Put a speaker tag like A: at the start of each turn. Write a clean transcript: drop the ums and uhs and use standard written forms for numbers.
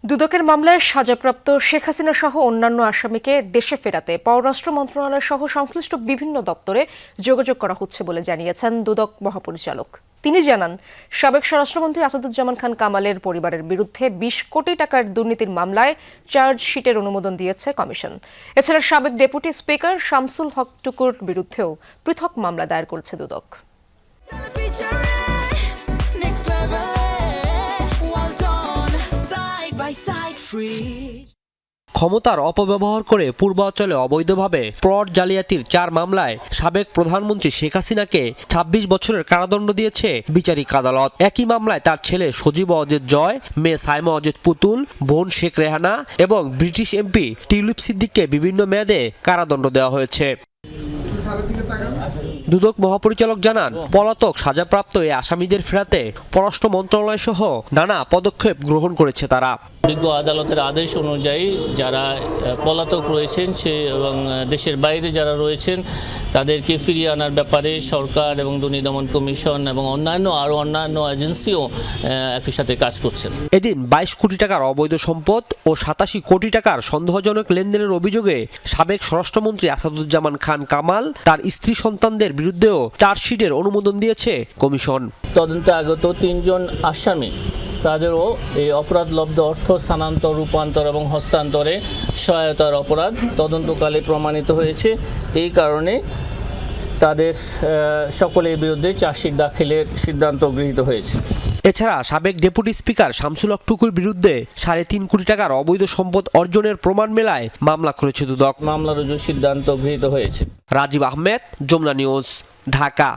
A: দুদকের মামলায় সাজাপ্রাপ্ত শেখ হাসিনা সহ অন্যান্য আসামিকে দেশে ফেরাতে পররাষ্ট্র মন্ত্রণালয় সহ সংশ্লিষ্ট বিভিন্ন দপ্তরে যোগাযোগ করা হচ্ছে বলে জানিয়েছেন দুদক মহাপরিচালক। তিনি জানান, সাবেক স্বরাষ্ট্রমন্ত্রী আসাদুজ্জামান খান কামালের পরিবারের বিরুদ্ধে ২০ কোটি টাকার দুর্নীতির মামলায় চার্জশিটের অনুমোদন দিয়েছে কমিশন। এছাড়া সাবেক ডেপুটি স্পিকার শামসুল হক টুকুর বিরুদ্ধেও পৃথক মামলা দায়ের করেছে দুদক।
B: ক্ষমতার অপব্যবহার করে পূর্বাঞ্চলে অবৈধভাবে প্লট জালিয়াতির ৪ মামলায় সাবেক প্রধানমন্ত্রী শেখ হাসিনাকে ২৬ বছরের কারাদণ্ড দিয়েছে বিচারিক আদালত। একই মামলায় তার ছেলে সজীব অজেদ জয়, মেয়ে সাইমা অজেদ পুতুল, বোন শেখ রেহানা এবং ব্রিটিশ এমপি টিউলিপ সিদ্দিককে বিভিন্ন মেয়াদে কারাদণ্ড দেওয়া হয়েছে। দুদক মহাপরিচালক জানান, পলাতক সাজাপ্রাপ্ত এই আসামিদের ফেরাতে পররাষ্ট্র মন্ত্রণালয় সহ নানা পদক্ষেপ গ্রহণ করেছে তারা।
C: বিজ্ঞ আদালতের আদেশ অনুযায়ী যারা পলাতক রয়েছেন এবং দেশের বাইরে যারা রয়েছেন তাদেরকে ফিরিয়ে আনার ব্যাপারে সরকার এবং দুর্নীতি দমন কমিশন এবং অন্যান্য এজেন্সিও একই সাথে কাজ করছেন।
B: এদিন ২২ কোটি টাকার অবৈধ সম্পদ ও ৮৭ কোটি টাকার সন্দেহজনক লেনদেনের অভিযোগে সাবেক স্বরাষ্ট্রমন্ত্রী আসাদুজ্জামান খান কামাল, তার স্ত্রী সন্তানদের বিরুদ্ধেও চার্জশিটের অনুমোদন দিয়েছে কমিশন।
C: তদন্তে আগত ৩ জন আসামি তাদেরও এই অপরাধলব্ধ অর্থ স্থানান্তর, রূপান্তর এবং হস্তান্তরে সহায়তার অপরাধ তদন্তকালে প্রমাণিত হয়েছে। এই কারণে তাদের সকলের বিরুদ্ধে চার্জশিট দাখিলের সিদ্ধান্ত গৃহীত হয়েছে।
B: এছাড়া সাবেক ডেপুটি স্পিকার শামসুল হক টুকুর বিরুদ্ধে ৩.৫ কোটি টাকার অবৈধ সম্পদ অর্জনের প্রমাণ মেলায় মামলা করেছে দুদক।
C: মামলা রুজুর সিদ্ধান্ত গৃহীত হয়েছে।
B: রাজীব আহমেদ, যমুনা নিউজ, ঢাকা।